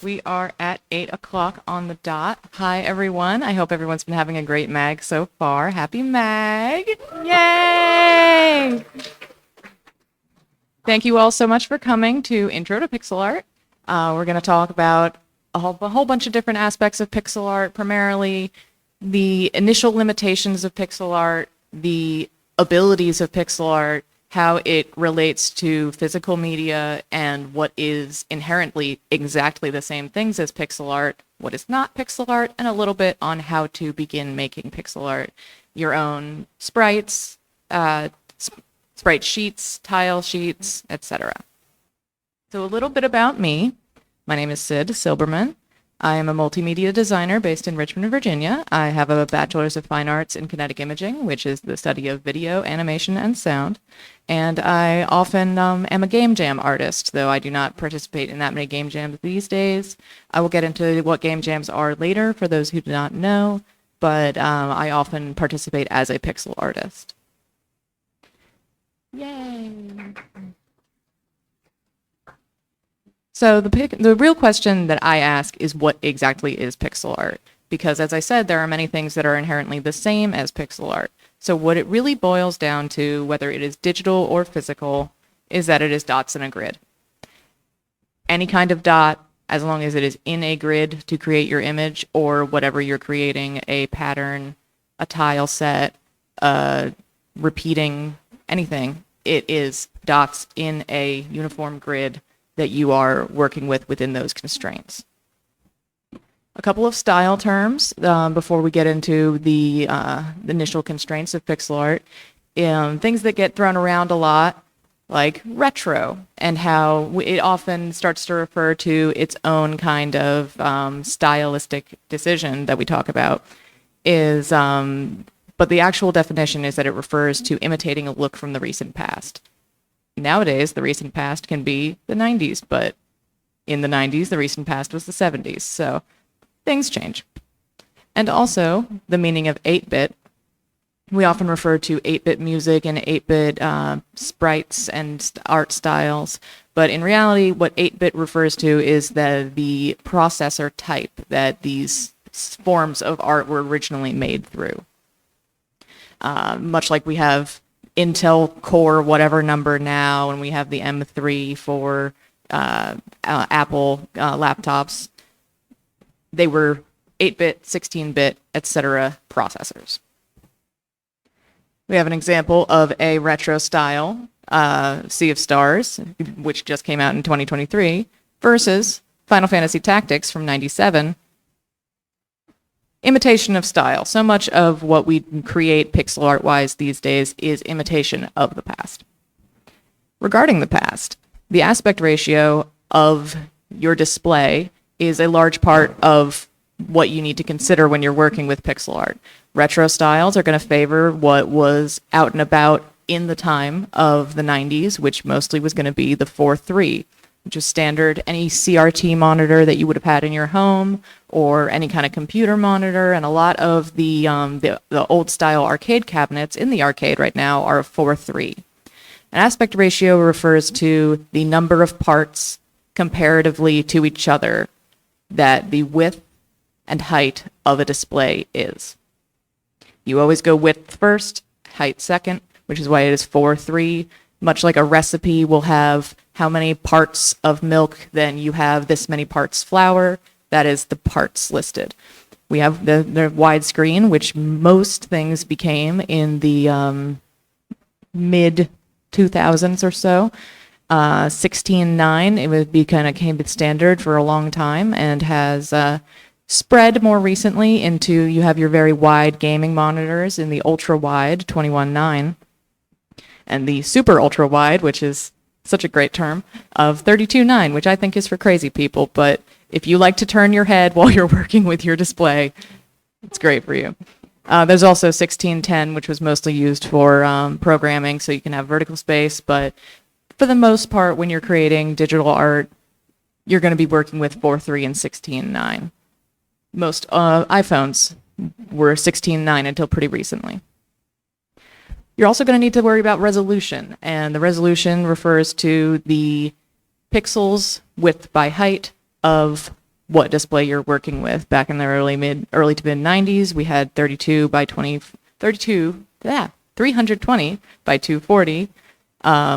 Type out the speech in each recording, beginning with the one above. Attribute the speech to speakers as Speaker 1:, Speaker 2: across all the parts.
Speaker 1: We are at 8 o'clock on the dot. Hi, everyone. I hope everyone's been having a great mag so far. Happy mag. Yay! Thank you all so much for coming to Intro to Pixel Art. We're going to talk about a whole bunch of different aspects of pixel art, primarily the initial limitations of pixel art, the abilities of pixel art, how it relates to physical media, and what is inherently exactly the same things as pixel art, what is not pixel art, and a little bit on how to begin making pixel art. Your own sprites, sprite sheets, tile sheets, etc. So a little bit about me. My name is Sid Silberman. I am a multimedia designer based in Richmond, Virginia. I have a Bachelor's of Fine Arts in Kinetic Imaging, which is the study of video, animation, and sound. And I often am a game jam artist, though I do not participate in that many game jams these days. I will get into what game jams are later for those who do not know, but I often participate as a pixel artist. Yay! So the real question that I ask is, what exactly is pixel art? Because as I said, there are many things that are inherently the same as pixel art. So what it really boils down to, whether it is digital or physical, is that it is dots in a grid. Any kind of dot, as long as it is in a grid to create your image or whatever you're creating, a pattern, a tile set, repeating anything, it is dots in a uniform grid that you are working with within those constraints. A couple of style terms before we get into the initial constraints of pixel art. Things that get thrown around a lot, like retro, and how it often starts to refer to its own kind of stylistic decision that we talk about, is, but the actual definition is that it refers to imitating a look from the recent past. Nowadays, the recent past can be the 90s, but in the 90s, the recent past was the 70s, so things change. And also, the meaning of 8-bit. We often refer to 8-bit music and 8-bit sprites and art styles, but in reality, what 8-bit refers to is the processor type that these forms of art were originally made through. Much like we have Intel Core whatever number now, and we have the M3 for Apple laptops. They were 8-bit, 16-bit, etc. processors. We have an example of a retro style, Sea of Stars, which just came out in 2023, versus Final Fantasy Tactics from '97. Imitation of style. So much of what we create pixel art-wise these days is imitation of the past. Regarding the past, the aspect ratio of your display is a large part of what you need to consider when you're working with pixel art. Retro styles are going to favor what was out and about in the time of the 90s, which mostly was going to be the 4:3, which is standard. Any CRT monitor that you would have had in your home, or any kind of computer monitor, and a lot of the old style arcade cabinets in the arcade right now are 4:3. An aspect ratio refers to the number of parts comparatively to each other that the width and height of a display is. You always go width first, height second, which is why it is 4:3. Much like a recipe will have how many parts of milk, then you have this many parts flour. That is the parts listed. We have the widescreen, which most things became in the mid 2000s or so. 16:9, it would be kind of came standard for a long time, and has spread more recently into, you have your very wide gaming monitors in the ultra wide 21:9, and the super ultra wide, which is such a great term, of 32:9, which I think is for crazy people, but if you like to turn your head while you're working with your display, it's great for you. There's also 16:10, which was mostly used for programming, so you can have vertical space, but for the most part, when you're creating digital art, you're going to be working with 4:3 and 16:9. Most iPhones were 16:9 until pretty recently. You're also going to need to worry about resolution, and the resolution refers to the pixels width by height of what display you're working with. Back in the early to mid 90s, we had 32 by 20, 320 by 240,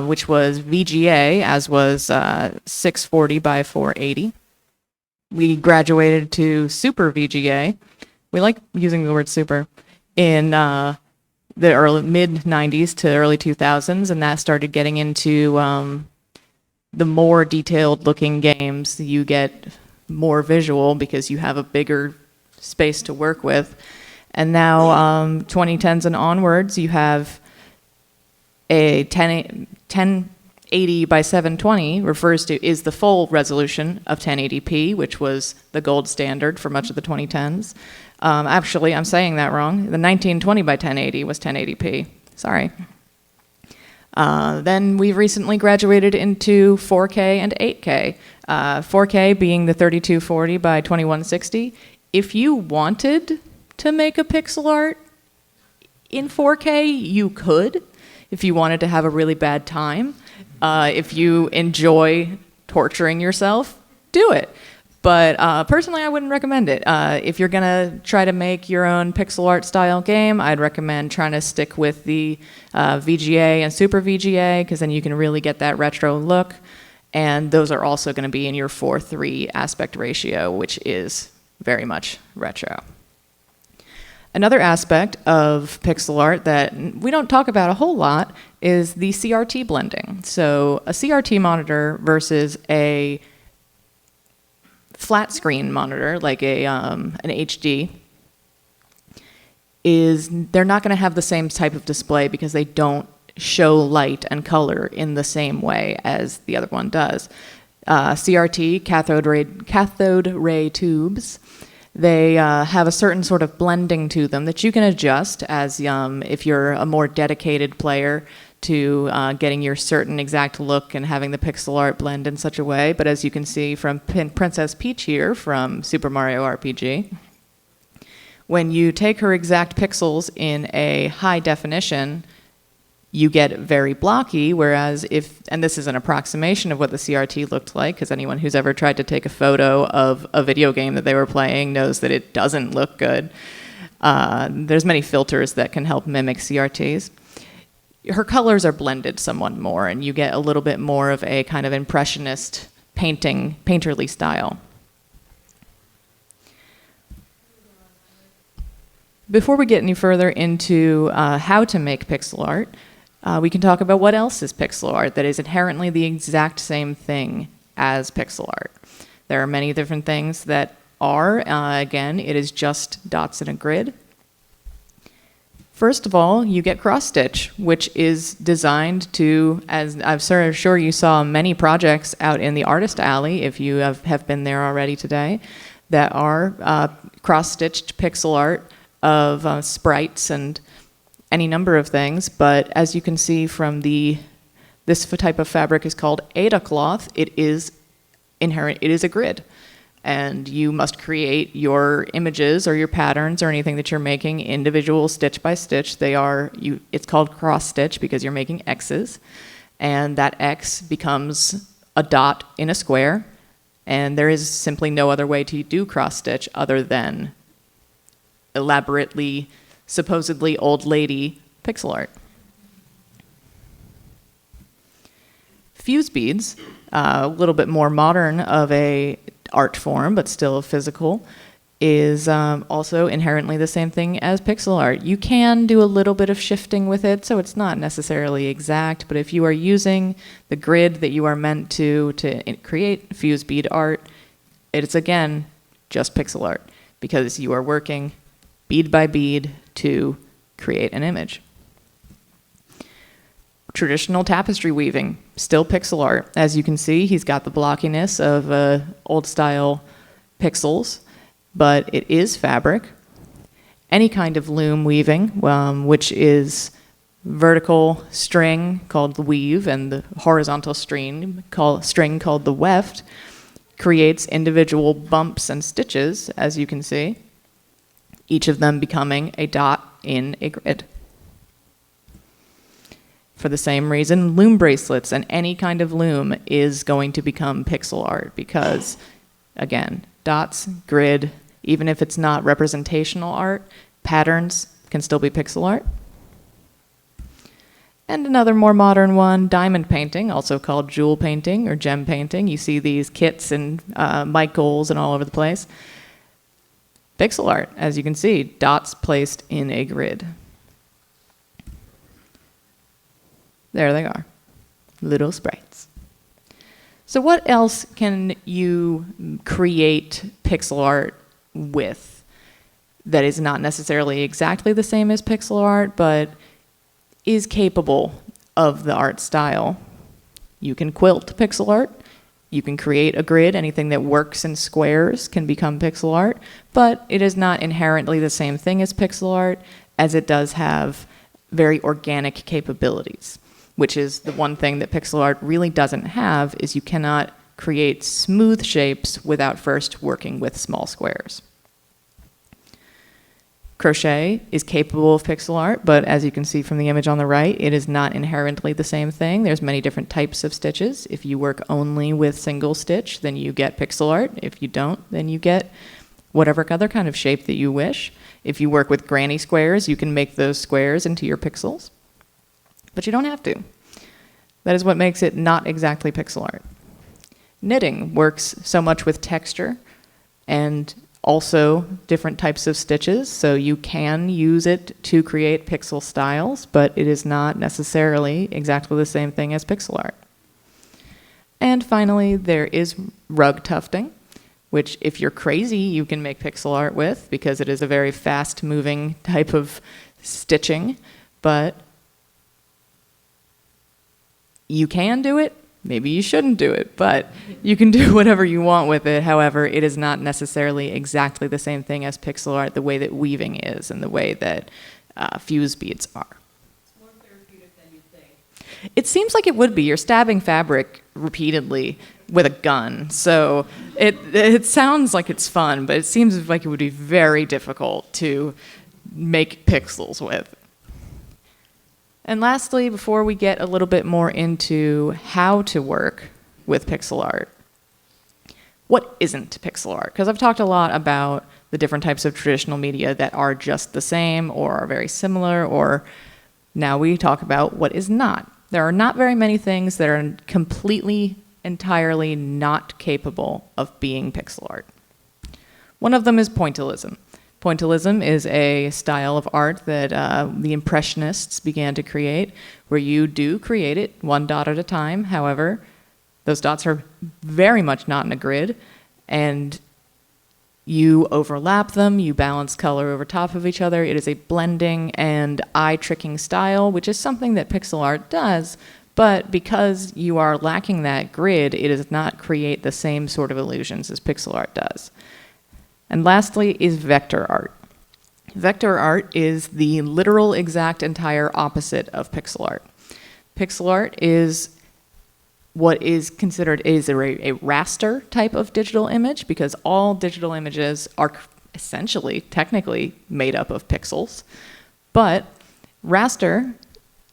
Speaker 1: which was VGA, as was 640 by 480. We graduated to super VGA. We like using the word super in the early mid 90s to early 2000s, and that started getting into the more detailed looking games. You get more visual because you have a bigger space to work with. And now 2010s and onwards, you have a 1080 by 720 is the full resolution of 1080p, which was the gold standard for much of the 2010s. Actually, I'm saying that wrong. The 1920 by 1080 was 1080p. Sorry. Then we recently graduated into 4K and 8K. 4K being the 3240 by 2160. If you wanted to make a pixel art in 4K, you could. If you wanted to have a really bad time, if you enjoy torturing yourself, do it. But personally, I wouldn't recommend it. If you're gonna try to make your own pixel art style game, I'd recommend trying to stick with the VGA and Super VGA, because then you can really get that retro look. And those are also gonna be in your 4:3 aspect ratio, which is very much retro. Another aspect of pixel art that we don't talk about a whole lot is the CRT blending. So a CRT monitor versus a flat screen monitor, like an HD, they're not going to have the same type of display because they don't show light and color in the same way as the other one does. CRT, cathode ray tubes, they have a certain sort of blending to them that you can adjust as if you're a more dedicated player to getting your certain exact look and having the pixel art blend in such a way. But as you can see from Princess Peach here from Super Mario RPG, when you take her exact pixels in a high definition, you get very blocky, whereas and this is an approximation of what the CRT looked like, because anyone who's ever tried to take a photo of a video game that they were playing knows that it doesn't look good. There's many filters that can help mimic CRTs. Her colors are blended somewhat more, and you get a little bit more of a kind of impressionist painterly style. Before we get any further into how to make pixel art, we can talk about what else is pixel art that is inherently the exact same thing as pixel art. There are many different things that are. Again, it is just dots in a grid. First of all, you get cross-stitch, which is designed to, as I'm sure you saw many projects out in the artist alley, if you have been there already today, that are cross-stitched pixel art of sprites and any number of things. But as you can see from this type of fabric is called Ada cloth. It is inherent. It is a grid. And you must create your images or your patterns or anything that you're making individual stitch by stitch. It's called cross stitch because you're making X's, and that X becomes a dot in a square, and there is simply no other way to do cross stitch other than elaborately, supposedly old lady pixel art. Fuse beads, a little bit more modern of a art form, but still physical, is also inherently the same thing as pixel art. You can do a little bit of shifting with it, so it's not necessarily exact, but if you are using the grid that you are meant to create fuse bead art, it's again just pixel art, because you are working bead by bead to create an image. Traditional tapestry weaving, still pixel art. As you can see, he's got the blockiness of old style pixels, but it is fabric. Any kind of loom weaving, which is vertical string called the weave and the horizontal string called the weft, creates individual bumps and stitches, as you can see, each of them becoming a dot in a grid. For the same reason, loom bracelets and any kind of loom is going to become pixel art, because Again, dots, grid, even if it's not representational art, patterns can still be pixel art. And another more modern one, diamond painting, also called jewel painting or gem painting. You see these kits and Michaels and all over the place. Pixel art, as you can see, dots placed in a grid. There they are, little sprites. So what else can you create pixel art with that is not necessarily exactly the same as pixel art, but is capable of the art style? You can quilt pixel art. You can create a grid. Anything that works in squares can become pixel art, but it is not inherently the same thing as pixel art, as it does have very organic capabilities, which is the one thing that pixel art really doesn't have, is you cannot create smooth shapes without first working with small squares. Crochet is capable of pixel art, but as you can see from the image on the right, it is not inherently the same thing. There's many different types of stitches. If you work only with single stitch, then you get pixel art. If you don't, then you get whatever other kind of shape that you wish. If you work with granny squares, you can make those squares into your pixels, but you don't have to. That is what makes it not exactly pixel art. Knitting works so much with texture and also different types of stitches, so you can use it to create pixel styles, but it is not necessarily exactly the same thing as pixel art. And finally, there is rug tufting, which if you're crazy, you can make pixel art with, because it is a very fast-moving type of stitching, but you can do it. Maybe you shouldn't do it, but you can do whatever you want with it. However, it is not necessarily exactly the same thing as pixel art, the way that weaving is and the way that fuse beads are.
Speaker 2: It's more therapeutic than you think.
Speaker 1: It seems like it would be. You're stabbing fabric repeatedly with a gun, so it sounds like it's fun, but it seems like it would be very difficult to make pixels with. And lastly, before we get a little bit more into how to work with pixel art, what isn't pixel art? Because I've talked a lot about the different types of traditional media that are just the same or are very similar, or now we talk about what is not. There are not very many things that are completely, entirely not capable of being pixel art. One of them is pointillism. Pointillism is a style of art that the Impressionists began to create, where you do create it one dot at a time. However, those dots are very much not in a grid, and you overlap them, you balance color over top of each other. It is a blending and eye-tricking style, which is something that pixel art does, but because you are lacking that grid, it does not create the same sort of illusions as pixel art does. And lastly is vector art. Vector art is the literal, exact, entire opposite of pixel art. Pixel art is what is considered a raster type of digital image, because all digital images are essentially, technically, made up of pixels. But raster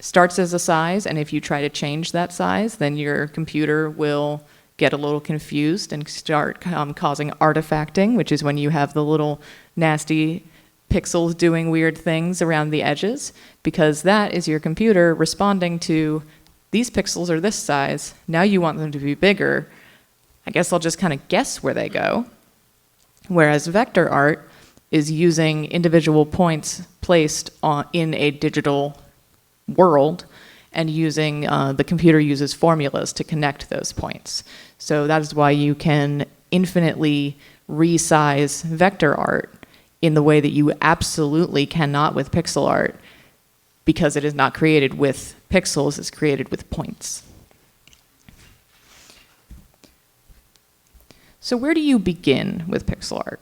Speaker 1: starts as a size, and if you try to change that size, then your computer will get a little confused and start causing artifacting, which is when you have the little nasty pixels doing weird things around the edges, because that is your computer responding to, these pixels are this size, now you want them to be bigger. I guess I'll just kind of guess where they go. Whereas vector art is using individual points placed in a digital world, and using, the computer uses formulas to connect those points. So that is why you can infinitely resize vector art in the way that you absolutely cannot with pixel art, because it is not created with pixels, it's created with points. So where do you begin with pixel art?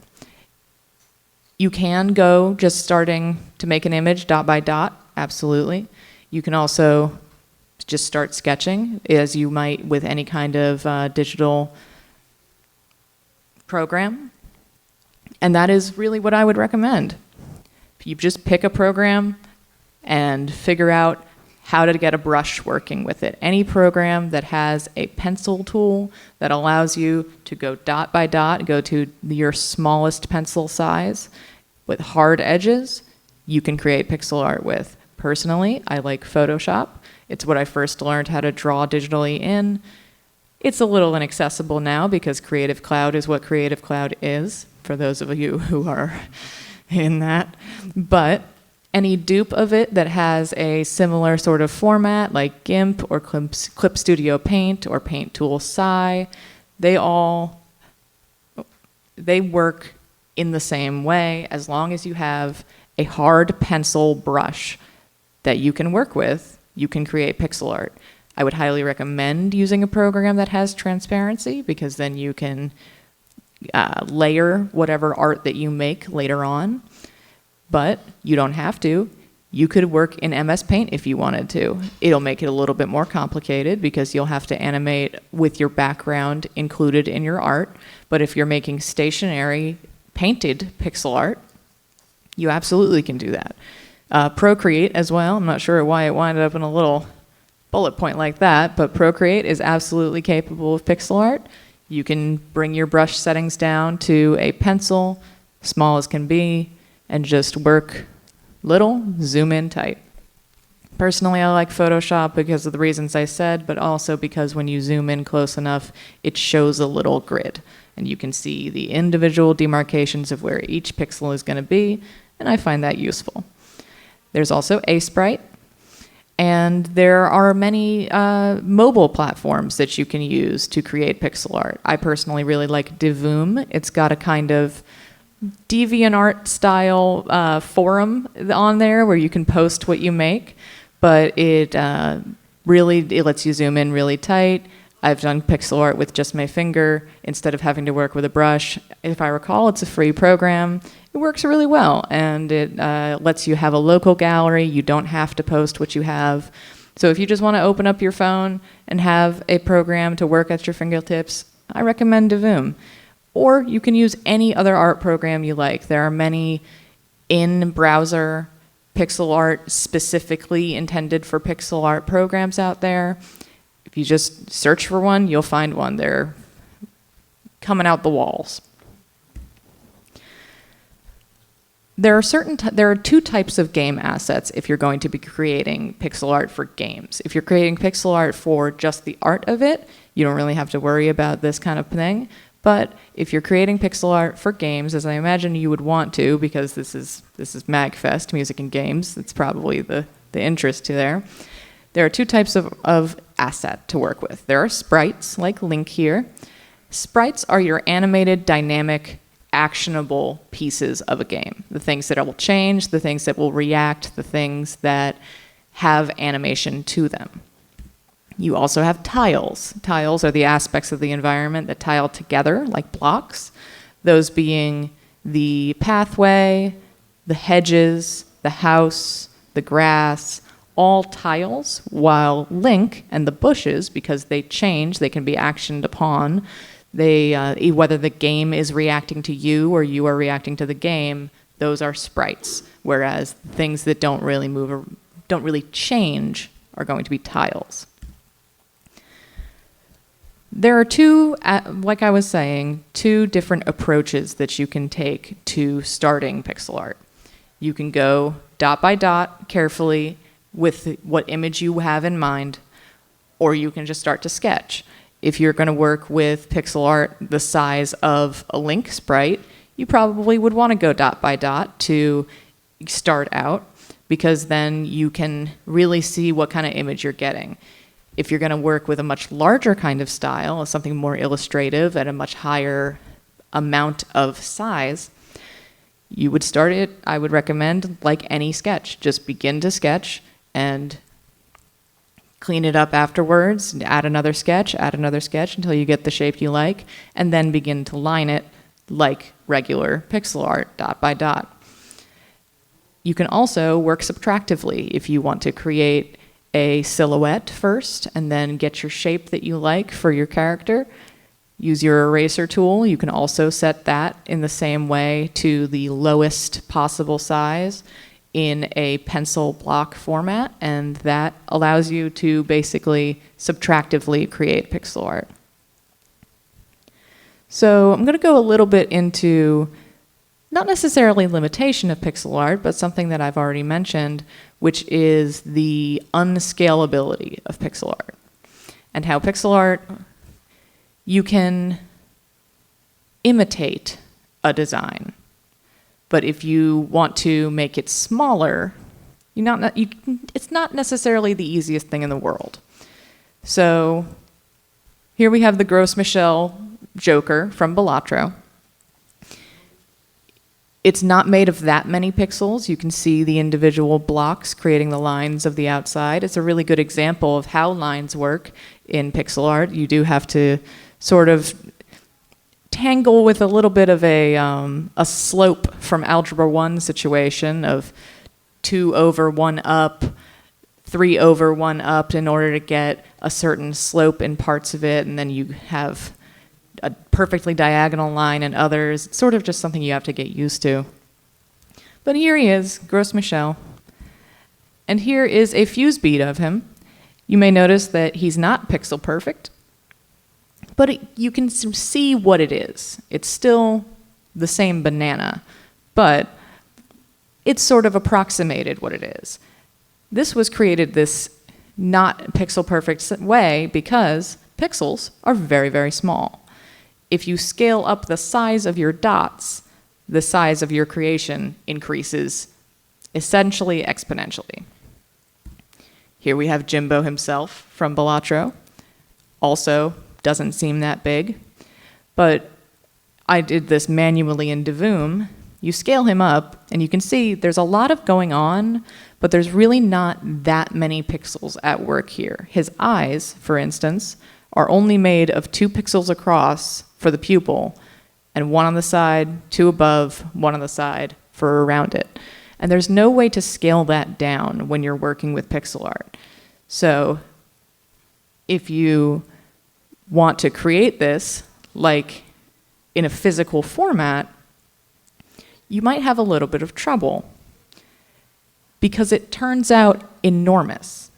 Speaker 1: You can go just starting to make an image dot by dot, absolutely. You can also just start sketching, as you might with any kind of digital program. And that is really what I would recommend. You just pick a program and figure out how to get a brush working with it. Any program that has a pencil tool that allows you to go dot by dot, go to your smallest pencil size with hard edges, you can create pixel art with. Personally, I like Photoshop. It's what I first learned how to draw digitally in. It's a little inaccessible now because Creative Cloud is what Creative Cloud is, for those of you who are in that. But any dupe of it that has a similar sort of format, like GIMP or Clip Studio Paint or Paint Tool Sci, they work in the same way as long as you have a hard pencil brush that you can work with. You can create pixel art. I would highly recommend using a program that has transparency, because then you can layer whatever art that you make later on. But you don't have to. You could work in MS Paint if you wanted to. It'll make it a little bit more complicated because you'll have to animate with your background included in your art. But if you're making stationary painted pixel art, you absolutely can do that. Procreate as well. I'm not sure why it winded up in a little bullet point like that, but Procreate is absolutely capable of pixel art. You can bring your brush settings down to a pencil, small as can be, and just work little, zoom in tight. Personally, I like Photoshop because of the reasons I said, but also because when you zoom in close enough, it shows a little grid, and you can see the individual demarcations of where each pixel is going to be, and I find that useful. There's also Sprite, and there are many mobile platforms that you can use to create pixel art. I personally really like Divoom. It's got a kind of DeviantArt style forum on there where you can post what you make, but it lets you zoom in really tight. I've done pixel art with just my finger instead of having to work with a brush. If I recall, it's a free program. It works really well, and it lets you have a local gallery. You don't have to post what you have. So if you just want to open up your phone and have a program to work at your fingertips, I recommend Divoom. Or you can use any other art program you like. There are many in-browser pixel art specifically intended for pixel art programs out there. If you just search for one, you'll find one. They're coming out the walls. There are two types of game assets if you're going to be creating pixel art for games. If you're creating pixel art for just the art of it, you don't really have to worry about this kind of thing. But if you're creating pixel art for games, as I imagine you would want to, because this is MAGFest, music and games, it's probably the interest to there. There are two types of asset to work with. There are sprites, like Link here. Sprites are your animated, dynamic, actionable pieces of a game. The things that will change, the things that will react, the things that have animation to them. You also have tiles. Tiles are the aspects of the environment that tile together, like blocks. Those being the pathway, the hedges, the house, the grass, all tiles, while Link and the bushes, because they change, they can be actioned upon. They, whether the game is reacting to you or you are reacting to the game, those are sprites. Whereas things that don't really move or don't really change are going to be tiles. There are two, like I was saying, two different approaches that you can take to starting pixel art. You can go dot by dot carefully with what image you have in mind, or you can just start to sketch. If you're going to work with pixel art the size of a Link sprite, you probably would want to go dot by dot to start out, because then you can really see what kind of image you're getting. If you're going to work with a much larger kind of style, something more illustrative at a much higher amount of size, you would start it, I would recommend, like any sketch. Just begin to sketch and clean it up afterwards, and add another sketch until you get the shape you like, and then begin to line it like regular pixel art, dot by dot. You can also work subtractively if you want to create a silhouette first and then get your shape that you like for your character. Use your eraser tool. You can also set that in the same way to the lowest possible size. in a pencil block format, and that allows you to basically subtractively create pixel art. So I'm going to go a little bit into not necessarily limitation of pixel art, but something that I've already mentioned, which is the unscalability of pixel art. And how pixel art, you can imitate a design. But if you want to make it smaller, it's not necessarily the easiest thing in the world. So here we have the Gros Michel Joker from Balatro. It's not made of that many pixels. You can see the individual blocks creating the lines of the outside. It's a really good example of how lines work in pixel art. You do have to sort of tangle with a little bit of a slope from Algebra 1 situation of 2 over 1 up, 3 over 1 up in order to get a certain slope in parts of it, and then you have a perfectly diagonal line in others. It's sort of just something you have to get used to. But here he is, Gros Michel. And here is a fuse bead of him. You may notice that he's not pixel perfect, but you can see what it is. It's still the same banana, but it's sort of approximated what it is. This was created this not pixel perfect way because pixels are very, very small. If you scale up the size of your dots, the size of your creation increases essentially exponentially. Here we have Jimbo himself from Balatro. Also doesn't seem that big, but I did this manually in Devoom. You scale him up, and you can see there's a lot of going on, but there's really not that many pixels at work here. His eyes, for instance, are only made of 2 pixels across for the pupil, and 1 on the side, 2 above, 1 on the side for around it. And there's no way to scale that down when you're working with pixel art. So if you want to create this, like in a physical format, you might have a little bit of trouble because it turns out enormous.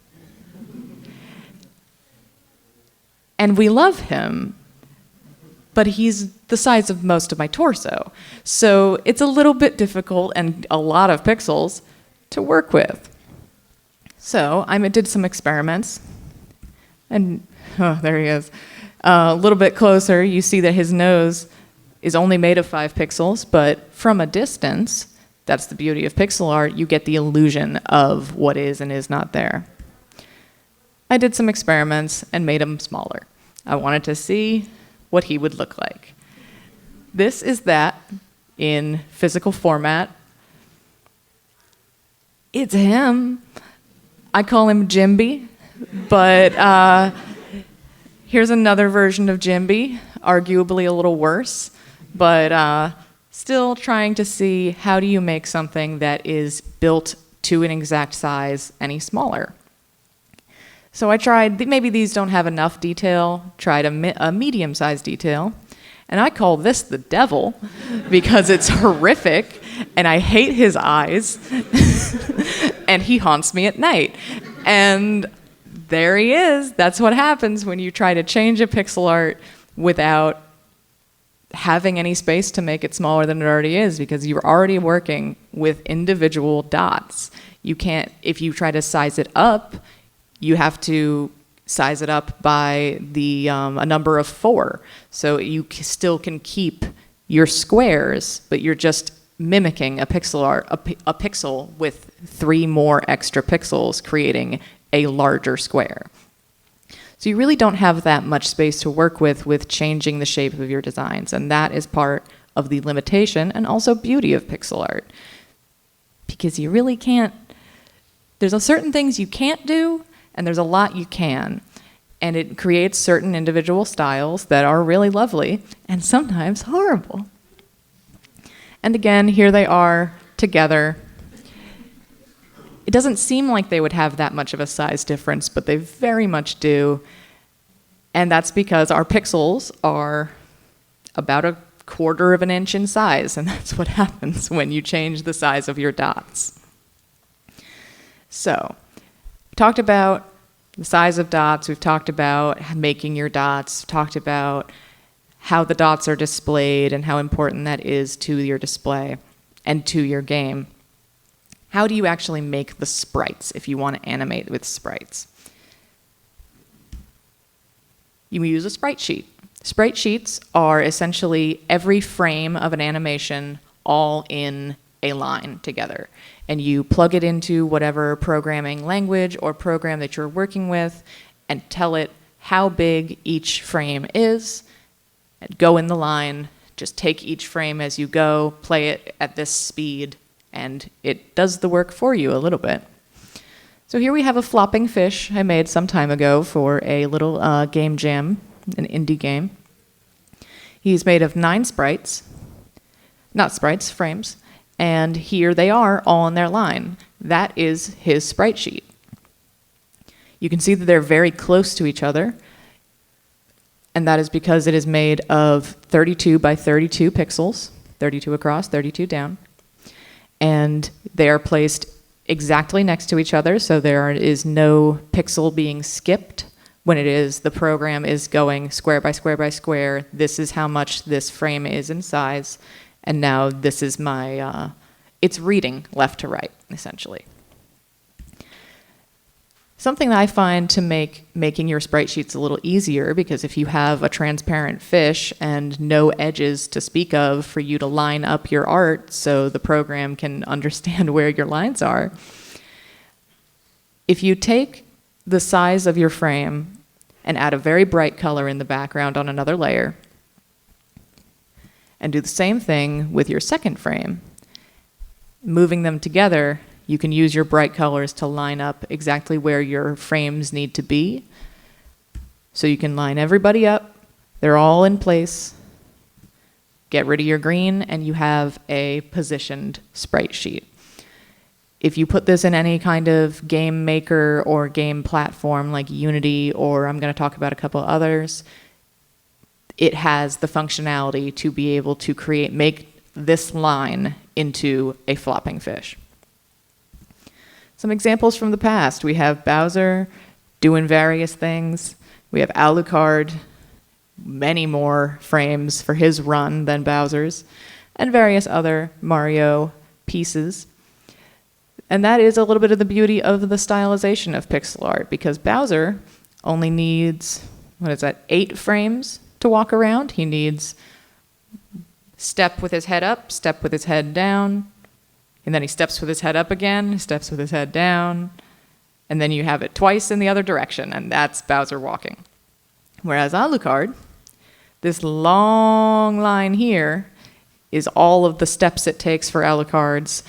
Speaker 1: And we love him, but he's the size of most of my torso. So it's a little bit difficult and a lot of pixels to work with. So I did some experiments, and there he is. A little bit closer, you see that his nose is only made of 5 pixels, but from a distance, that's the beauty of pixel art, you get the illusion of what is and is not there. I did some experiments and made him smaller. I wanted to see what he would look like. This is that in physical format. It's him. I call him Jimby, but here's another version of Jimby, arguably a little worse, but still trying to see how do you make something that is built to an exact size any smaller. So I tried, maybe these don't have enough detail, tried a medium-sized detail, and I call this the devil because it's horrific, and I hate his eyes, and he haunts me at night. And there he is. That's what happens when you try to change a pixel art without having any space to make it smaller than it already is, because you're already working with individual dots. You can't, if you try to size it up, you have to size it up by a number of 4. So you still can keep your squares, but you're just mimicking a pixel art, a pixel with 3 more extra pixels, creating a larger square. So you really don't have that much space to work with changing the shape of your designs, and that is part of the limitation and also beauty of pixel art. Because you really can't, there's certain things you can't do, and there's a lot you can. And it creates certain individual styles that are really lovely and sometimes horrible. And again, here they are together. It doesn't seem like they would have that much of a size difference, but they very much do. And that's because our pixels are about 1/4 of an inch in size, and that's what happens when you change the size of your dots. So here we have Jimbo. He So, we talked about the size of dots, we've talked about making your dots, talked about how the dots are displayed and how important that is to your display and to your game. How do you actually make the sprites if you want to animate with sprites? You use a sprite sheet. Sprite sheets are essentially every frame of an animation all in a line together. And you plug it into whatever programming language or program that you're working with and tell it how big each frame is. Go in the line, just take each frame as you go, play it at this speed, and it does the work for you a little bit. So here we have a flopping fish I made some time ago for a little game jam, an indie game. He's made of 9 sprites, not sprites, frames, and here they are all in their line. That is his sprite sheet. You can see that they're very close to each other, and that is because it is made of 32 by 32 pixels, 32 across, 32 down, and they are placed exactly next to each other, so there is no pixel being skipped when the program is going square by square by square. This is how much this frame is in size, and now this is my, it's reading left to right, essentially. Something that I find to make making your sprite sheets a little easier, because if you have a transparent fish and no edges to speak of for you to line up your art so the program can understand where your lines are, if you take the size of your frame and add a very bright color in the background on another layer, and do the same thing with your second frame, moving them together, you can use your bright colors to line up exactly where your frames need to be. So you can line everybody up, they're all in place, get rid of your green, and you have a positioned sprite sheet. If you put this in any kind of game maker or game platform like Unity, or I'm going to talk about a couple others, it has the functionality to be able to make this line into a flopping fish. Some examples from the past. We have Bowser doing various things. We have Alucard, many more frames for his run than Bowser's, and various other Mario pieces. And that is a little bit of the beauty of the stylization of pixel art, because Bowser only needs, 8 frames to walk around. He needs step with his head up, step with his head down, and then he steps with his head up again, steps with his head down, and then you have it twice in the other direction, and that's Bowser walking. Whereas Alucard, this long line here is all of the steps it takes for Alucard's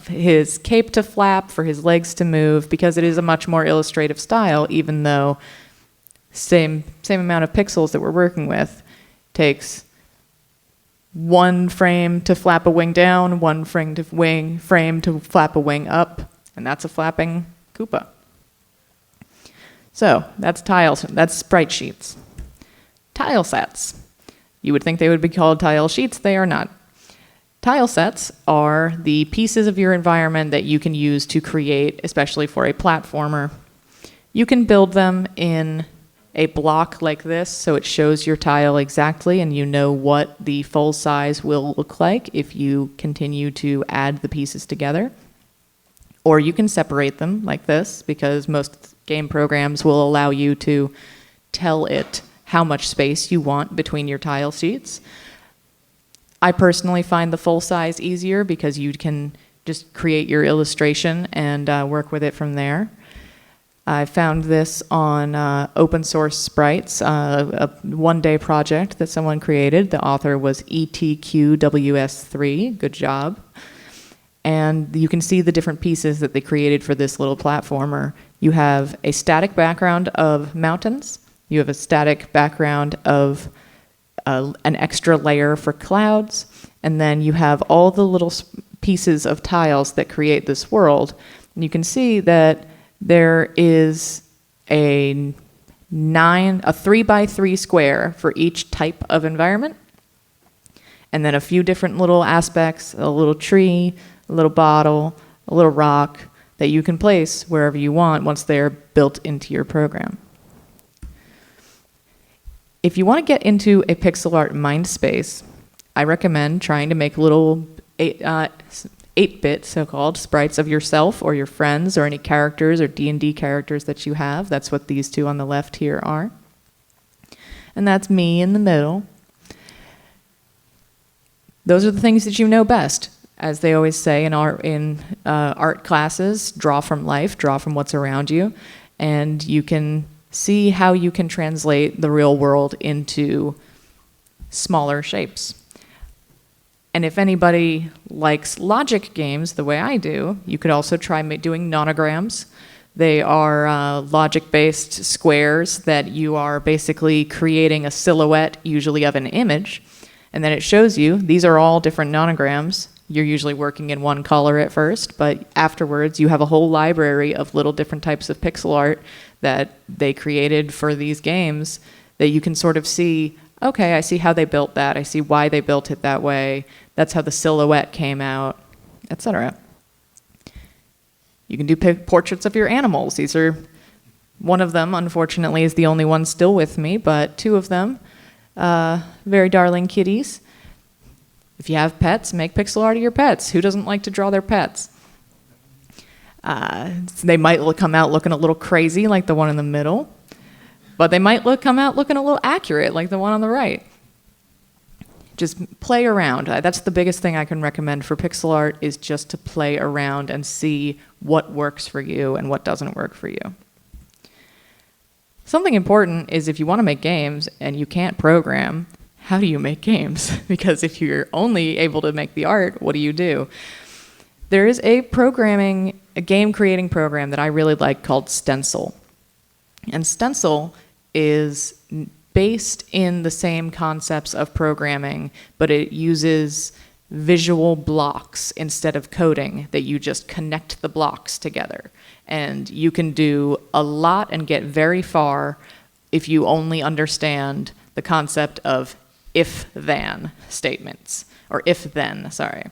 Speaker 1: his cape to flap, for his legs to move, because it is a much more illustrative style, even though same amount of pixels that we're working with takes 1 frame to flap a wing down, 1 frame to flap a wing up, and that's a flapping Koopa. So that's tiles, that's sprite sheets. Tile sets. You would think they would be called tile sheets, they are not. Tile sets are the pieces of your environment that you can use to create, especially for a platformer. You can build them in a block like this, so it shows your tile exactly and you know what the full size will look like if you continue to add the pieces together. Or you can separate them like this, because most game programs will allow you to tell it how much space you want between your tile sheets. I personally find the full size easier, because you can just create your illustration and work with it from there. I found this on open source sprites, a one-day project that someone created. The author was ETQWS3, good job. And you can see the different pieces that they created for this little platformer. You have a static background of mountains. You have a static background of an extra layer for clouds. And then you have all the little pieces of tiles that create this world. And you can see that there is a 3x3 square for each type of environment, and then a few different little aspects, a little tree, a little bottle, a little rock, that you can place wherever you want once they're built into your program. If you want to get into a pixel art mind space, I recommend trying to make little 8-bit so-called sprites of yourself or your friends or any characters or D&D characters that you have. That's what these two on the left here are. And that's me in the middle. Those are the things that you know best. As they always say in art classes, draw from life, draw from what's around you, and you can see how you can translate the real world into smaller shapes. And if anybody likes logic games the way I do, you could also try doing nonograms. They are logic-based squares that you are basically creating a silhouette, usually of an image, and then it shows you these are all different nonograms. You're usually working in one color at first, but afterwards you have a whole library of little different types of pixel art that they created for these games that you can sort of see, okay, I see how they built that. I see why they built it that way. That's how the silhouette came out, etc. You can do portraits of your animals. These are, one of them, unfortunately, is the only one still with me, but two of them, very darling kitties. If you have pets, make pixel art of your pets. Who doesn't like to draw their pets? They might come out looking a little crazy, like the one in the middle, but they might come out looking a little accurate, like the one on the right. Just play around. That's the biggest thing I can recommend for pixel art, is just to play around and see what works for you and what doesn't work for you. Something important is if you want to make games and you can't program, how do you make games? Because if you're only able to make the art, what do you do? There is a game creating program that I really like called Stencil. And Stencil is based in the same concepts of programming, but it uses visual blocks instead of coding, that you just connect the blocks together. And you can do a lot and get very far if you only understand the concept of if-then statements, or if-then, sorry.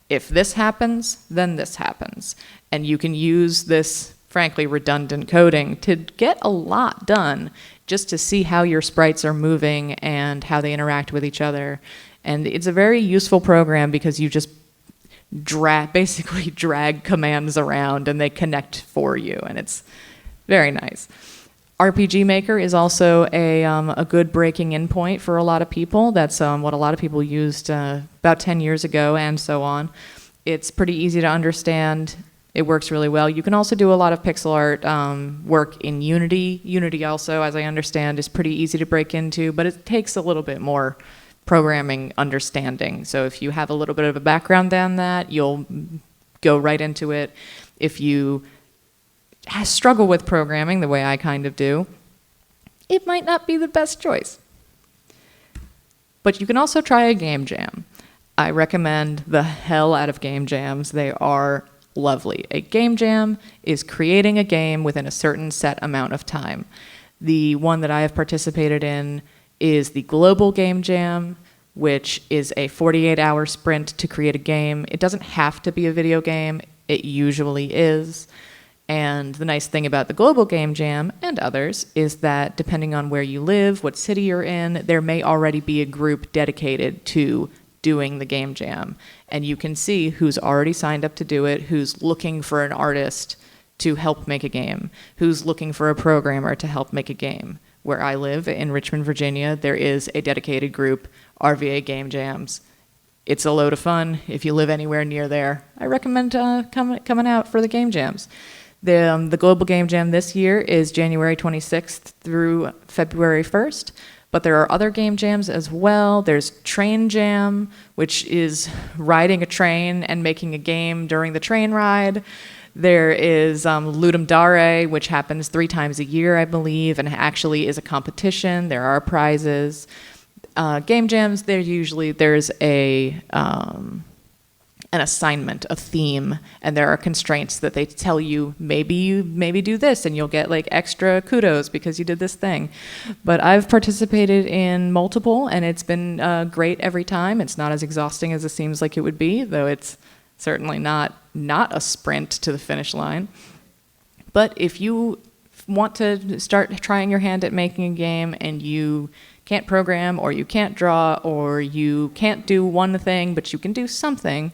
Speaker 1: If this happens, then this happens. And you can use this, frankly, redundant coding to get a lot done just to see how your sprites are moving and how they interact with each other. And it's a very useful program because you just basically drag commands around and they connect for you, and it's very nice. RPG Maker is also a good breaking in point for a lot of people. That's what a lot of people used about 10 years ago and so on. It's pretty easy to understand. It works really well. You can also do a lot of pixel art work in Unity. Unity also, as I understand, is pretty easy to break into, but it takes a little bit more programming understanding. So if you have a little bit of a background on that, you'll go right into it. If you struggle with programming the way I kind of do, it might not be the best choice. But you can also try a game jam. I recommend the hell out of game jams. They are lovely. A game jam is creating a game within a certain set amount of time. The one that I have participated in is the Global Game Jam, which is a 48-hour sprint to create a game. It doesn't have to be a video game. It usually is. And the nice thing about the Global Game Jam and others is that depending on where you live, what city you're in, there may already be a group dedicated to doing the game jam. And you can see who's already signed up to do it, who's looking for an artist to help make a game, who's looking for a programmer to help make a game. Where I live in Richmond, Virginia, there is a dedicated group, RVA Game Jams. It's a load of fun. If you live anywhere near there, I recommend coming out for the game jams. The Global Game Jam this year is January 26th through February 1st, but there are other game jams as well. There's Train Jam, which is riding a train and making a game during the train ride. There is Ludum Dare, which happens 3 times a year, I believe, and actually is a competition. There are prizes. Game jams, there's an assignment, a theme, and there are constraints that they tell you, maybe do this and you'll get like extra kudos because you did this thing. But I've participated in multiple and it's been great every time. It's not as exhausting as it seems like it would be, though it's Certainly not a sprint to the finish line. But if you want to start trying your hand at making a game and you can't program or you can't draw or you can't do one thing but you can do something,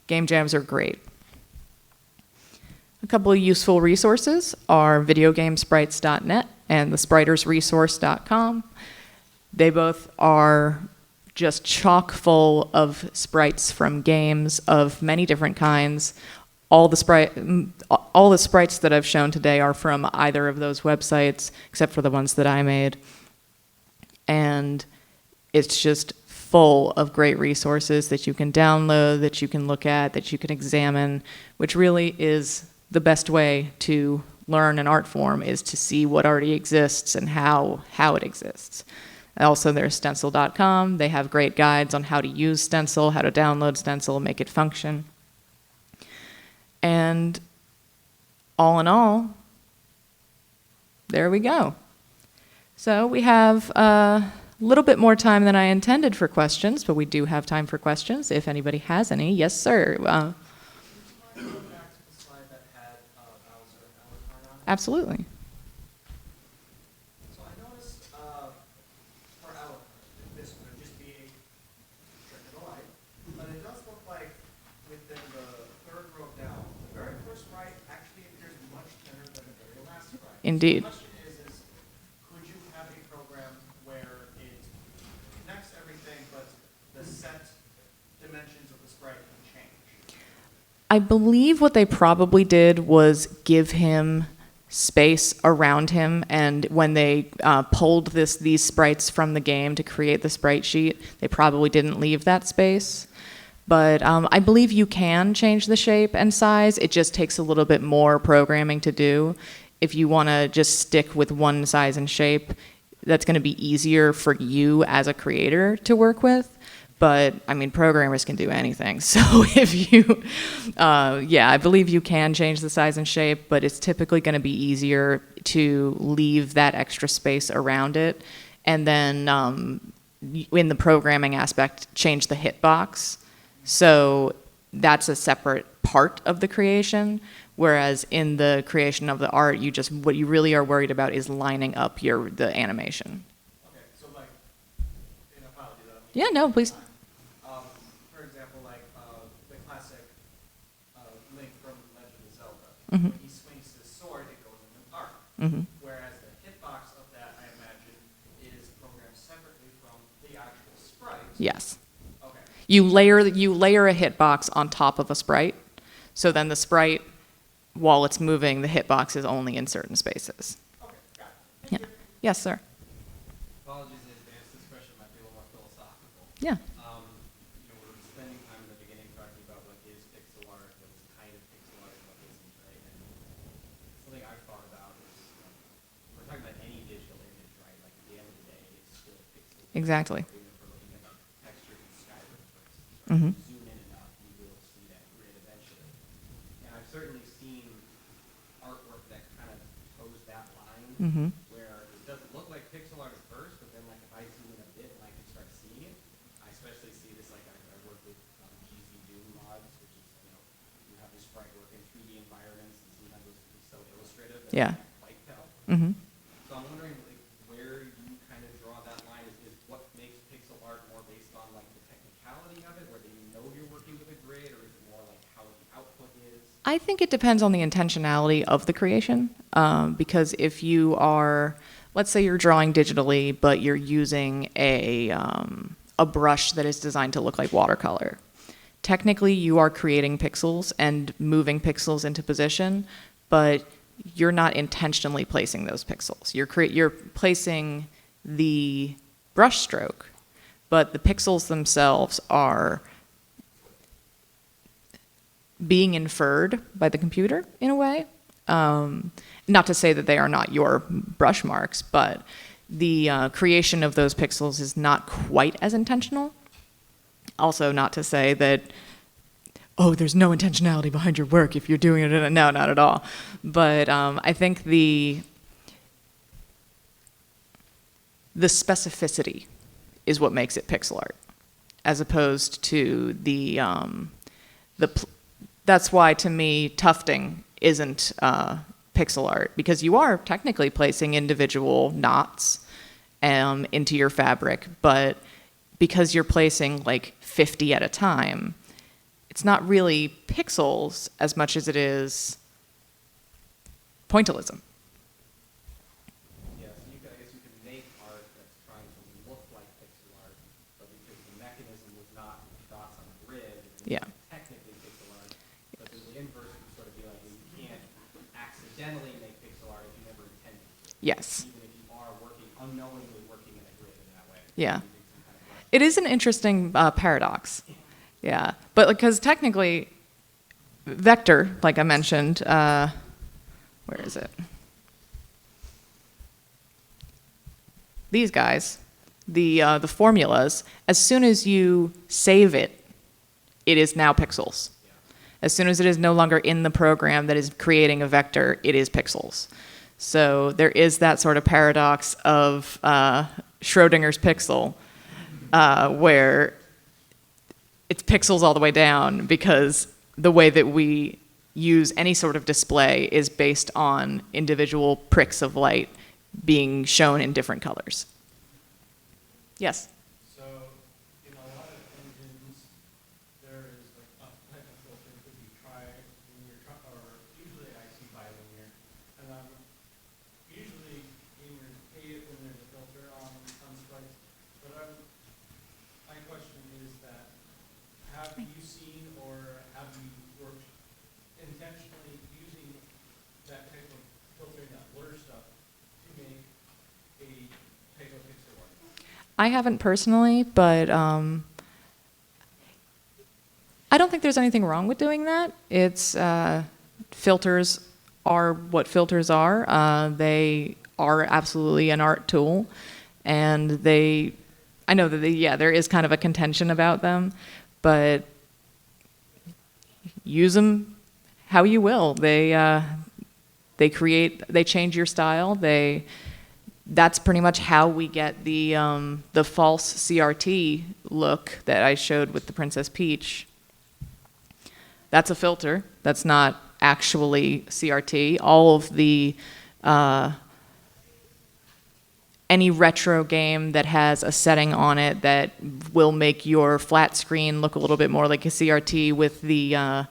Speaker 1: game jams are great. A couple of useful resources are videogamesprites.net and thespritersresource.com. They both are just chock full of sprites from games of many different kinds. All the sprites that I've shown today are from either of those websites, except for the ones that I made. And it's just full of great resources that you can download, that you can look at, that you can examine, which really is the best way to learn an art form, is to see what already exists and how it exists. Also, there's stencil.com. They have great guides on how to use Stencil, how to download Stencil, make it function. And all in all, there we go. So we have a little bit more time than I intended for questions, but we do have time for questions if anybody has any. Yes, sir. Absolutely.
Speaker 3: So I noticed for Alan, this would just be trick of the light, but it does look like within the third row down, the very first sprite actually appears much thinner than the very last sprite.
Speaker 1: Indeed.
Speaker 3: So the question is could you have a program where it connects everything, but the set dimensions of the sprite can change?
Speaker 1: I believe what they probably did was give him space around him, and when they pulled these sprites from the game to create the sprite sheet, they probably didn't leave that space. But I believe you can change the shape and size. It just takes a little bit more programming to do. If you want to just stick with one size and shape, that's going to be easier for you as a creator to work with. But, I mean, programmers can do anything. So if you, I believe you can change the size and shape, but it's typically going to be easier to leave that extra space around it. And then in the programming aspect, change the hitbox. So that's a separate part of the creation. Whereas in the creation of the art, what you really are worried about is lining up the animation.
Speaker 3: Okay, so like, in apology though.
Speaker 1: Yeah, no, please.
Speaker 3: For example, like the classic Link from Legend of Zelda.
Speaker 1: Mhm.
Speaker 3: When he swings his sword, it goes in an arc.
Speaker 1: Mm-hmm.
Speaker 3: Whereas the hitbox of that, I imagine, is programmed separately from the actual sprite.
Speaker 1: Yes.
Speaker 3: Okay.
Speaker 1: You layer a hitbox on top of a sprite, so then the sprite, while it's moving, the hitbox is only in certain spaces.
Speaker 3: Okay, got it.
Speaker 1: Yeah. Yes, sir.
Speaker 4: Apologies in advance, this question might be a little more philosophical.
Speaker 1: Yeah.
Speaker 4: We're spending time in the beginning talking about what is pixel art, what is kind of pixel art, and what isn't, right? And something I've thought about is, we're talking about any digital image, right? Like at the end of the day, it's still pixel.
Speaker 1: Exactly.
Speaker 4: Even if we're looking at like textures in Skyrim, for instance, right?
Speaker 1: Mhm.
Speaker 4: Zoom in enough, you will see that grid eventually. And I've certainly seen artwork that kind of toes that line,
Speaker 1: Mm-hmm.
Speaker 4: where it doesn't look like pixel art at first, but then like if I zoom in a bit and I can start seeing it, I especially see this like I work with GZ Doom mods, which is, you have this sprite work in 3D environments, and sometimes those can be so illustrative that
Speaker 1: Yeah.
Speaker 4: I can't quite tell.
Speaker 1: Mm-hmm.
Speaker 4: So I'm wondering like where you kind of draw that line. Is what makes pixel art more based on like the technicality of it, where you know you're working with a grid, or is it more like how the output is?
Speaker 1: I think it depends on the intentionality of the creation, because if you are, let's say you're drawing digitally, but you're using a brush that is designed to look like watercolor. Technically, you are creating pixels and moving pixels into position, but you're not intentionally placing those pixels. You're placing the brush stroke, but the pixels themselves are being inferred by the computer in a way. Not to say that they are not your brush marks, but the creation of those pixels is not quite as intentional. Also, not to say that, oh, there's no intentionality behind your work if you're doing it. No, not at all. But I think the specificity is what makes it pixel art, as opposed to that's why, to me, tufting isn't pixel art, because you are technically placing individual knots into your fabric, but because you're placing like 50 at a time, it's not really pixels as much as it is pointillism.
Speaker 4: Yeah, so I guess you can make art that's trying to look like pixel art, but because the mechanism was not dots on a grid, it's
Speaker 1: Yeah.
Speaker 4: technically pixel art. But then the inverse would sort of be like, you can't accidentally make pixel art if you never intended to.
Speaker 1: Yes.
Speaker 4: Even if you are unknowingly working in a grid in that way.
Speaker 1: Yeah.
Speaker 4: Using some kind of brush.
Speaker 1: It is an interesting paradox. Yeah. But because technically, vector, like I mentioned, where is it? These guys, the formulas, as soon as you save it, it is now pixels. As soon as it is no longer in the program that is creating a vector, it is pixels. So there is that sort of paradox of Schrodinger's pixel, where it's pixels all the way down, because the way that we use any sort of display is based on individual pricks of light being shown in different colors. Yes?
Speaker 5: So, in a lot of engines, there is like a type of filter that you try when you're or usually I see bilinear, and usually gamers hate it when there's a filter on sprites. But my question is that, have you seen or have you worked intentionally using that type of filtering, that blur stuff, to make a type of pixel art?
Speaker 1: I haven't personally, but I don't think there's anything wrong with doing that. It's filters are what filters are. They are absolutely an art tool, and I know that there is kind of a contention about them, but use them how you will. They change your style. That's pretty much how we get the false CRT look that I showed with the Princess Peach. That's a filter. That's not actually CRT. All of the any retro game that has a setting on it that will make your flat screen look a little bit more like a CRT with the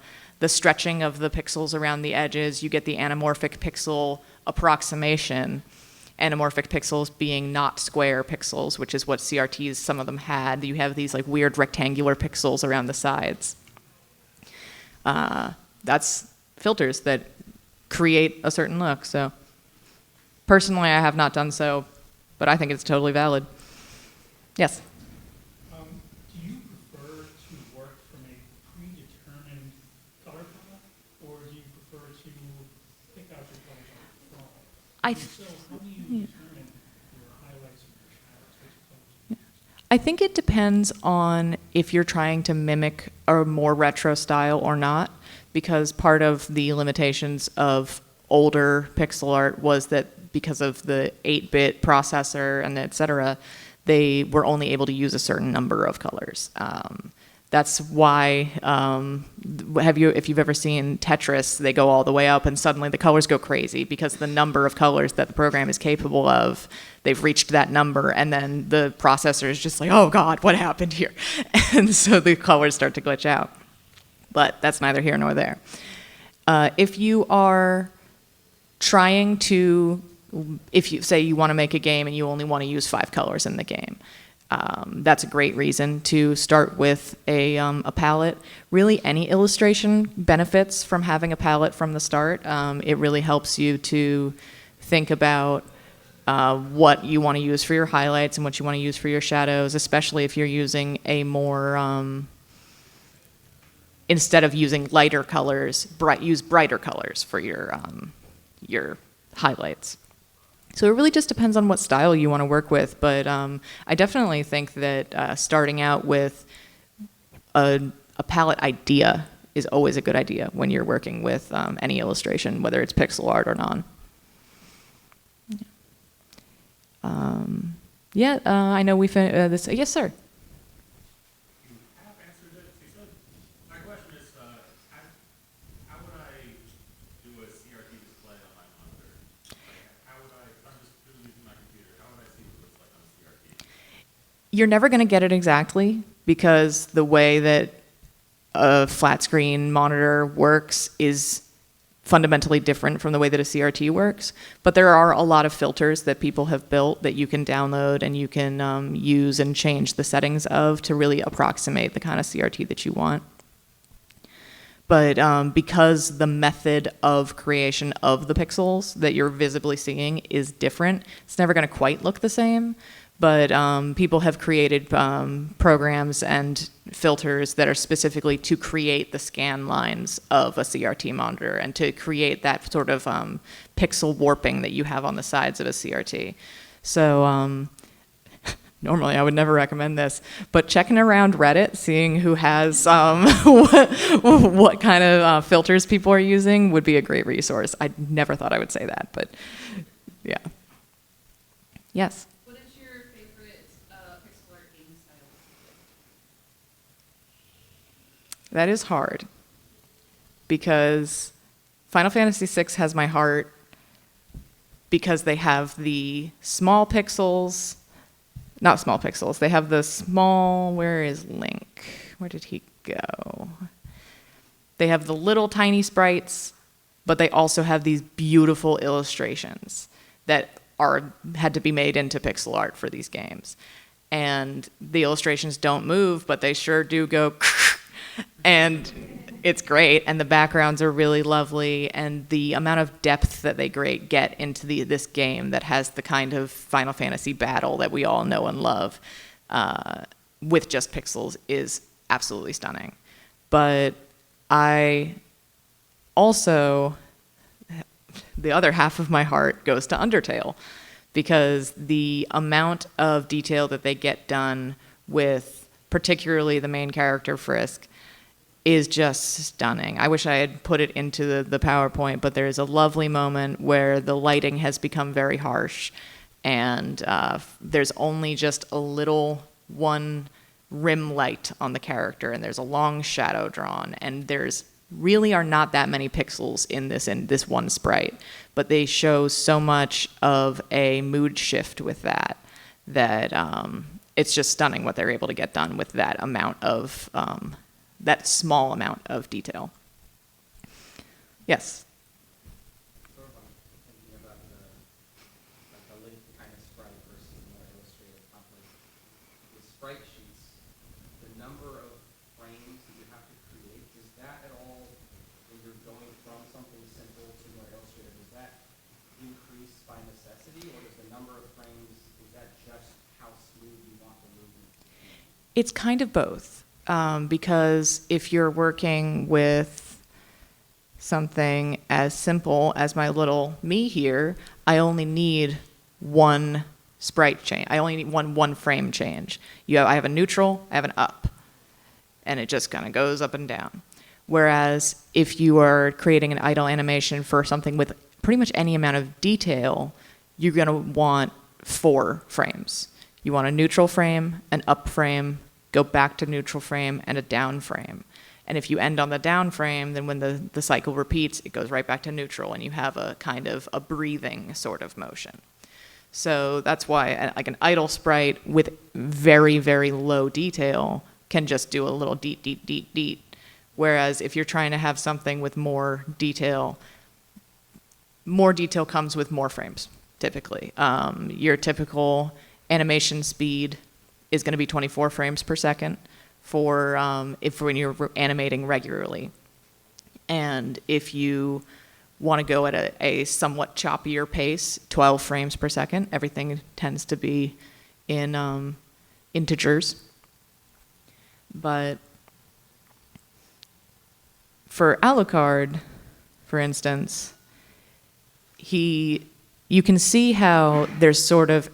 Speaker 1: stretching of the pixels around the edges, you get the anamorphic pixel approximation. Anamorphic pixels being not square pixels, which is what CRTs, some of them had. You have these like weird rectangular pixels around the sides. That's filters that create a certain look. So personally, I have not done so, but I think it's totally valid. Yes?
Speaker 5: Do you prefer to work from a predetermined color palette, or do you prefer to pick out your colors on the fly? So how do you determine your highlights and your shadows? Which colors do you use?
Speaker 1: I think it depends on if you're trying to mimic a more retro style or not, because part of the limitations of older pixel art was that because of the 8-bit processor and et cetera, they were only able to use a certain number of colors. That's why, if you've ever seen Tetris, they go all the way up and suddenly the colors go crazy because the number of colors that the program is capable of, they've reached that number, and then the processor is just like, oh God, what happened here? And so the colors start to glitch out. But that's neither here nor there. If you are trying to, if you say you want to make a game and you only want to use 5 colors in the game, that's a great reason to start with a palette. Really, any illustration benefits from having a palette from the start. It really helps you to think about what you want to use for your highlights and what you want to use for your shadows, especially if you're using a more, instead of using lighter colors, use brighter colors for your highlights. So it really just depends on what style you want to work with, but I definitely think that starting out with a palette idea is always a good idea when you're working with any illustration, whether it's pixel art or non. I know we finished this. Yes, sir.
Speaker 5: You have answered it. You said, my question is,
Speaker 1: You're never going to get it exactly because the way that a flat screen monitor works is fundamentally different from the way that a CRT works. But there are a lot of filters that people have built that you can download and you can use and change the settings of to really approximate the kind of CRT that you want. But because the method of creation of the pixels that you're visibly seeing is different, it's never going to quite look the same. But people have created programs and filters that are specifically to create the scan lines of a CRT monitor and to create that sort of pixel warping that you have on the sides of a CRT. So normally I would never recommend this, but checking around Reddit, seeing who has what kind of filters people are using would be a great resource. I never thought I would say that, but yeah. Yes?
Speaker 2: What is your favorite pixel art game style?
Speaker 1: That is hard because Final Fantasy VI has my heart because they have the small pixels, not small pixels, they have the small, where is Link? Where did he go? They have the little tiny sprites, but they also have these beautiful illustrations that had to be made into pixel art for these games. And the illustrations don't move, but they sure do go and it's great, and the backgrounds are really lovely, and the amount of depth that they get into this game that has the kind of Final Fantasy battle that we all know and love with just pixels is absolutely stunning. But I also, the other half of my heart goes to Undertale, because the amount of detail that they get done with particularly the main character Frisk is just stunning. I wish I had put it into the PowerPoint, but there is a lovely moment where the lighting has become very harsh, and there's only just a little one rim light on the character, and there's a long shadow drawn, and there's really are not that many pixels in this one sprite, but they show so much of a mood shift with that it's just stunning what they're able to get done with that amount of that small amount of detail. Yes.
Speaker 4: Sort of thinking about the Link kind of sprite versus more illustrated templates. The sprite sheets, the number of frames that you have to create, does that at all, when you're going from something simple to more illustrated, does that increase by necessity, or does the number of frames, is that just how smooth you want the movement?
Speaker 1: It's kind of both. Because if you're working with something as simple as my little me here, I only need one sprite change. I only need one frame change. I have a neutral, I have an up, and it just kind of goes up and down. Whereas if you are creating an idle animation for something with pretty much any amount of detail, you're going to want 4 frames. You want a neutral frame, an up frame, go back to neutral frame, and a down frame. And if you end on the down frame, then when the cycle repeats, it goes right back to neutral, and you have a kind of a breathing sort of motion. So that's why like an idle sprite with very, very low detail can just do a little deet, deet, deet, deet. Whereas if you're trying to have something with more detail comes with more frames, typically. Your typical animation speed is going to be 24 frames per second for when you're animating regularly. And if you want to go at a somewhat choppier pace, 12 frames per second, everything tends to be in integers. But for Alucard, for instance, you can see how there's sort of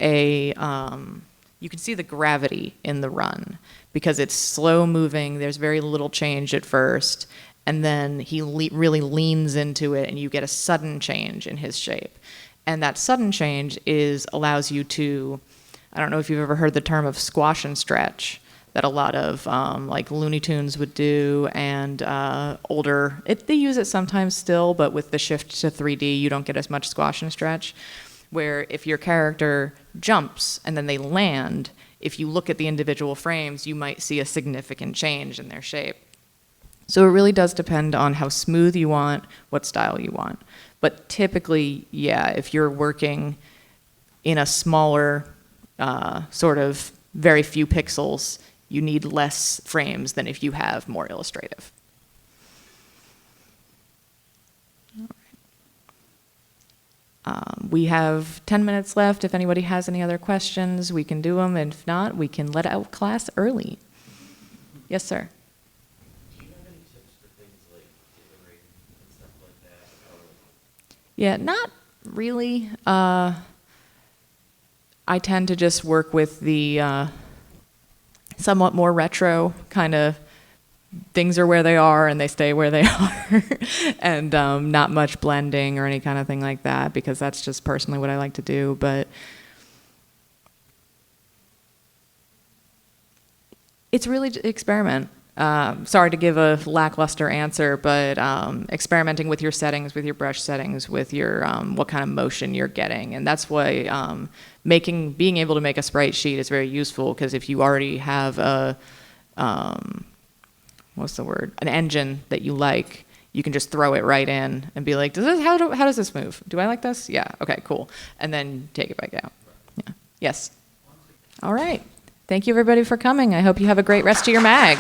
Speaker 1: you can see the gravity in the run because it's slow moving. There's very little change at first, and then he really leans into it, and you get a sudden change in his shape. And that sudden change allows you to, I don't know if you've ever heard the term of squash and stretch, that a lot of like Looney Tunes would do, and they use it sometimes still, but with the shift to 3D, you don't get as much squash and stretch. Where if your character jumps and then they land, if you look at the individual frames, you might see a significant change in their shape. So it really does depend on how smooth you want, what style you want. But typically, yeah, if you're working in a smaller, sort of very few pixels, you need less frames than if you have more illustrative. We have 10 minutes left. If anybody has any other questions, we can do them. And if not, we can let out class early. Yes, sir.
Speaker 6: Do you have any tips for things like iterating and stuff like that?
Speaker 1: Yeah, not really. I tend to just work with the somewhat more retro kind of things are where they are and they stay where they are, and not much blending or any kind of thing like that, because that's just personally what I like to do. But it's really experiment. Sorry to give a lackluster answer, but experimenting with your settings, with your brush settings, with your what kind of motion you're getting, and that's why being able to make a sprite sheet is very useful, because if you already have a an engine that you like, you can just throw it right in and be like, how does this move? Do I like this? Yeah, okay, cool. And then take it back out. Yeah. Yes. All right. Thank you everybody for coming. I hope you have a great rest of your mag.